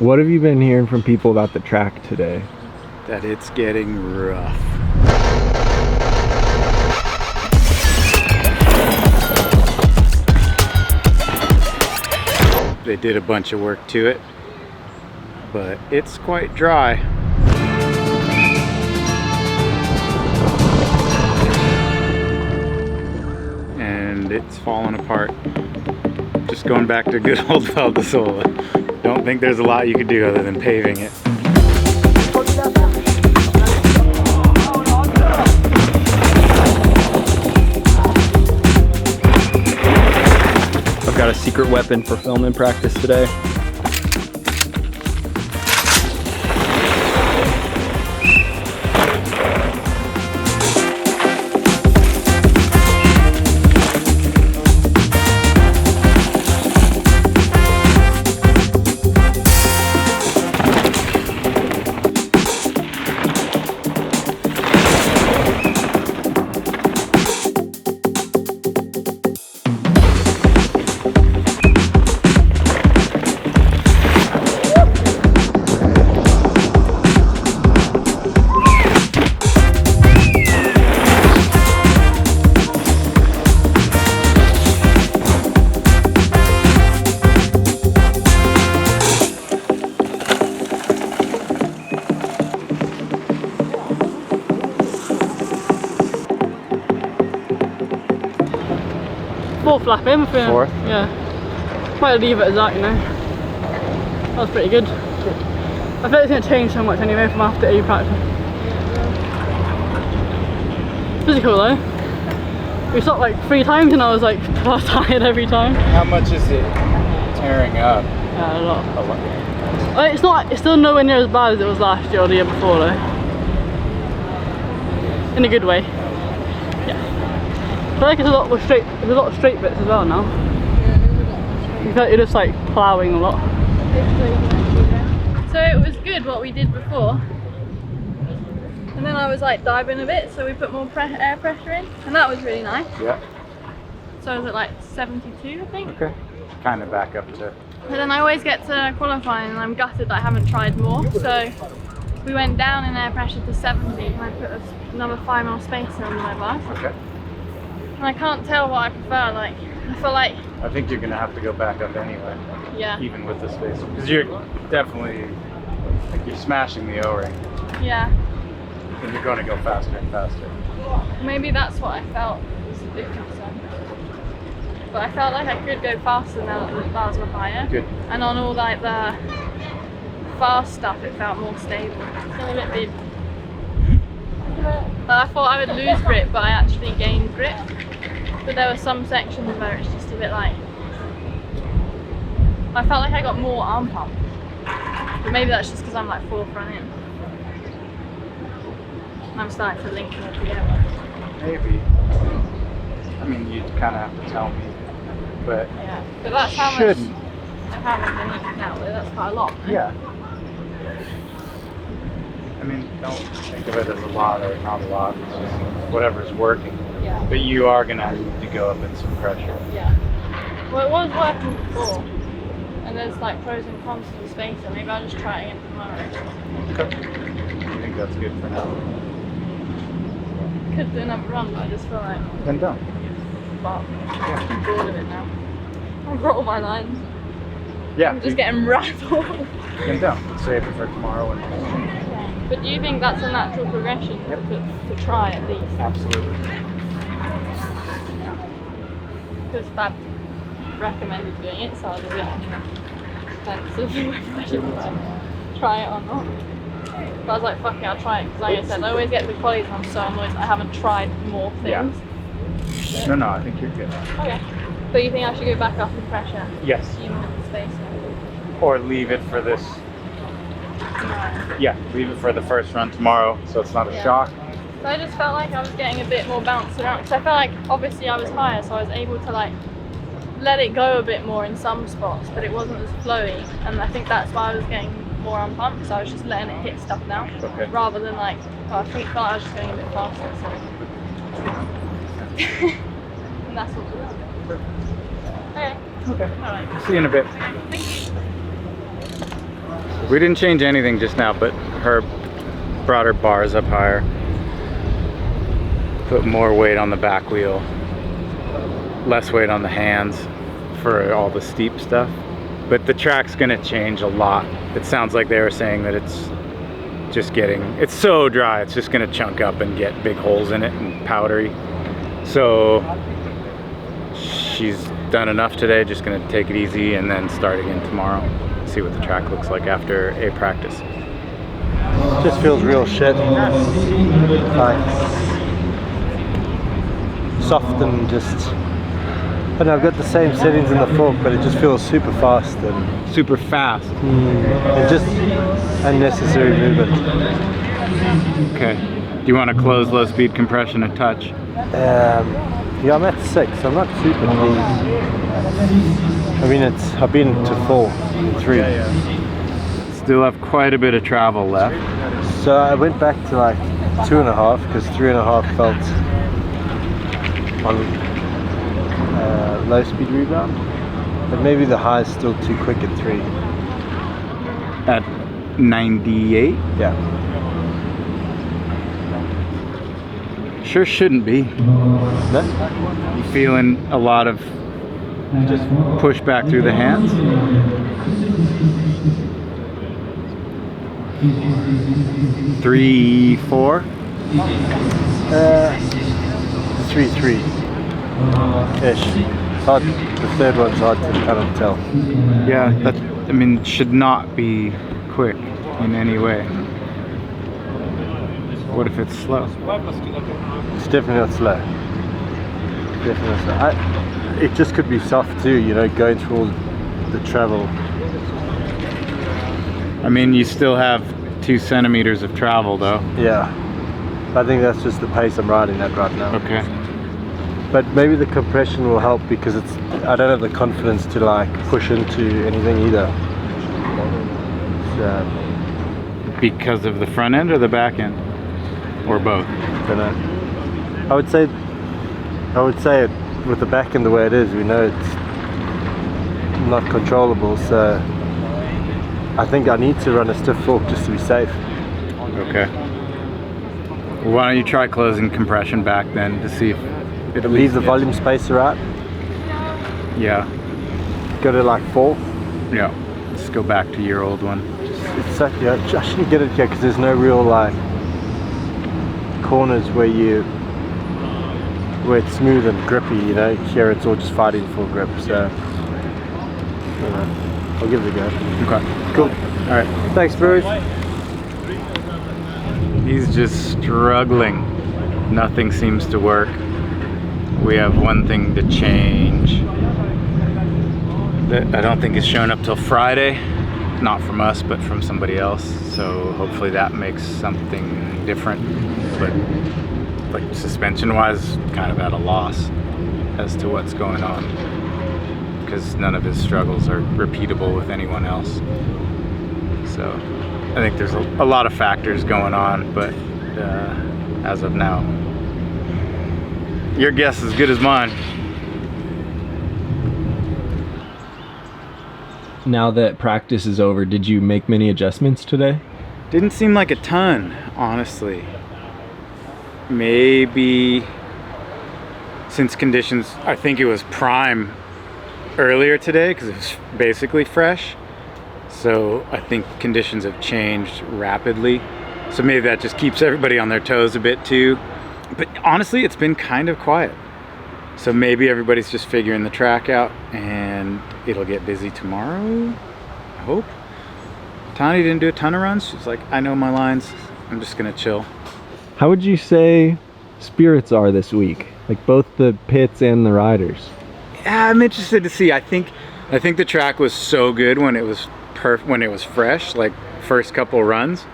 What have you been hearing from people about the track today? That it's getting rough. They did a bunch of work to it, but it's quite dry. And it's falling apart. Just going back to good old Val di Sole. Don't think there's a lot you could do other than paving it. I've got a secret weapon for filming practice today. Fourth lap in, Fourth? Yeah. Might leave it as that, you know. That was pretty good. I feel it's going to change so much anyway from after A practice. Physical though. We stopped like 3 times and I was like tired every time. How much is it tearing up? Yeah, a lot. A lot. It's still nowhere near as bad as it was last year or the year before though. In a good way. Yeah. I feel like it's a lot more straight. There's a lot of straight bits as well now. You feel like you're just like ploughing a lot. So it was good what we did before. And then I was like diving a bit, so we put more air pressure in, and that was really nice. Yeah. So I was at like 72, I think. Okay. Kind of back up to. But then I always get to qualifying and I'm gutted that I haven't tried more. So we went down in air pressure to 70 and I put another 5 mil spacer on my bike. Okay. And I can't tell what I prefer. Like I feel like. I think you're gonna have to go back up anyway. Yeah. Even with the spacer, because you're definitely like you're smashing the O-ring. Yeah. And you're going to go faster and faster. Maybe that's what I felt was the difference. But I felt like I could go faster now that the bars were higher. Good. And on all like the fast stuff, it felt more stable. It's a bit big. I thought I would lose grip, but I actually gained grip. But there were some sections where it's just a bit like. I felt like I got more arm pump. But maybe that's just because I'm like 4th run in. I'm starting to link them all together. Maybe. I mean, you'd kind of have to tell me, but yeah. But that's how shouldn't. much I haven't been eating now. That's quite a lot. Yeah. I mean, don't think of it as a lot or not a lot. It's just whatever's working. Yeah. But you are gonna need to go up in some pressure. Yeah. Well, it was working before, and there's like pros and cons to the spacer. Maybe I'll just try it again tomorrow. Okay. I think that's good for now. Could do another run, but I just feel like Then don't. I'm bored of it now. I've got all my lines. Yeah. I'm just getting rattled. Then don't. Save it for tomorrow. And But do you think that's a natural progression to try at least? absolutely. Because Fab recommended doing it, so I was a bit expensive whether I should try it or not. But I was like, fuck it, I'll try it. Because like I said, I always get to the qualies and I'm so annoyed that I haven't tried more things. Yeah. No, I think you're good. Okay. But you think I should go back up in pressure? Yes. Even with the spacer? Or leave it for this. No. Yeah, leave it for the first run tomorrow, so it's not a shock. So I just felt like I was getting a bit more bounce around. Because I felt like obviously I was higher, so I was able to like let it go a bit more in some spots, but it wasn't as flowy. And I think that's why I was getting more on pump, because I was just letting it hit stuff now, rather than like, I felt I was just going a bit faster. So. And that's all good. Okay. Okay. Alright. See you in a bit. Okay. Thank you. We didn't change anything just now, but her brought her bars up higher. Put more weight on the back wheel. Less weight on the hands for all the steep stuff. But the track's gonna change a lot. It sounds like they were saying that it's just it's so dry, it's just gonna chunk up and get big holes in it and powdery. So she's done enough today, just gonna take it easy and then start again tomorrow. See what the track looks like after a practice. Just feels real shit. Like soft and just, I know I've got the same settings in the fork, but it just feels super fast and Super fast. and just unnecessary movement. Okay. Do you want to close low speed compression a touch? Yeah, I'm at 6. I'm not super pleased. I mean, I've been to 4 and 3. Still have quite a bit of travel left. So I went back to like 2.5 because 3.5 felt on low speed rebound. But maybe the high is still too quick at 3. At 98? Yeah. Sure shouldn't be. No? You feeling a lot of just push back through the hands? 3, 4? 3-3-ish. It's hard, the third one's hard to kind of tell. Yeah, that, I mean, should not be quick in any way. What if it's slow? It's definitely not slow. Definitely not slow. It just could be soft too, you know, going through all the travel. I mean, you still have 2 centimeters of travel though. Yeah. I think that's just the pace I'm riding at right now. Okay. But maybe the compression will help because I don't have the confidence to like push into anything either. So, Because of the front end or the back end? Or both? don't know. I would say it with the back end the way it is, we know it's not controllable, so I think I need to run a stiff fork just to be safe. Okay. Well, why don't you try closing compression back then to see if it Leave the volume spacer out, Yeah. go to like 4. Yeah. Just go back to your old one. It's such, yeah, I shouldn't get it here because there's no real like corners where it's smooth and grippy, you know. Here it's all just fighting for grip, so you know, I'll give it a go. Okay. Cool. Alright. Thanks, Bruce. He's just struggling. Nothing seems to work. We have one thing to change that I don't think is showing up till Friday. Not from us, but from somebody else. So hopefully that makes something different. But like suspension wise, kind of at a loss as to what's going on. Because none of his struggles are repeatable with anyone else. So I think there's a lot of factors going on, but as of now, your guess is as good as mine. Now that practice is over, did you make many adjustments today? Didn't seem like a ton, honestly. Maybe since conditions, I think it was prime earlier today because it was basically fresh. So I think conditions have changed rapidly. So maybe that just keeps everybody on their toes a bit too. But honestly, it's been kind of quiet. So maybe everybody's just figuring the track out and it'll get busy tomorrow, I hope. Tani didn't do a ton of runs. She's like, I know my lines. I'm just gonna chill. How would you say spirits are this week? Like both the pits and the riders? Yeah, I'm interested to see. I think the track was so good when it was fresh, like first couple runs.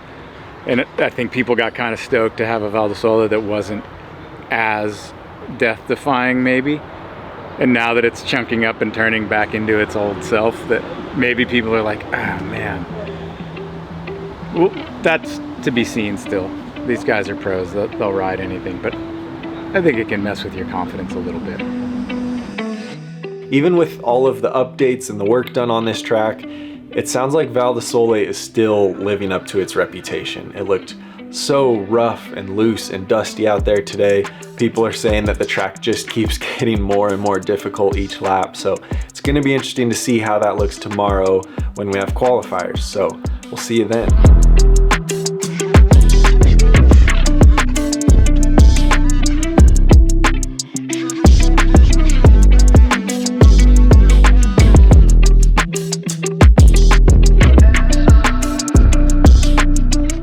And I think people got kind of stoked to have a Val di Sole that wasn't as death-defying maybe. And now that it's chunking up and turning back into its old self, that maybe people are like, ah, man. Well, that's to be seen still. These guys are pros, they'll ride anything, but I think it can mess with your confidence a little bit. Even with all of the updates and the work done on this track, It sounds like Val di Sole is still living up to its reputation. It looked so rough and loose and dusty out there today. People are saying that the track just keeps getting more and more difficult each lap. So it's gonna be interesting to see how that looks tomorrow when we have qualifiers. So we'll see you then.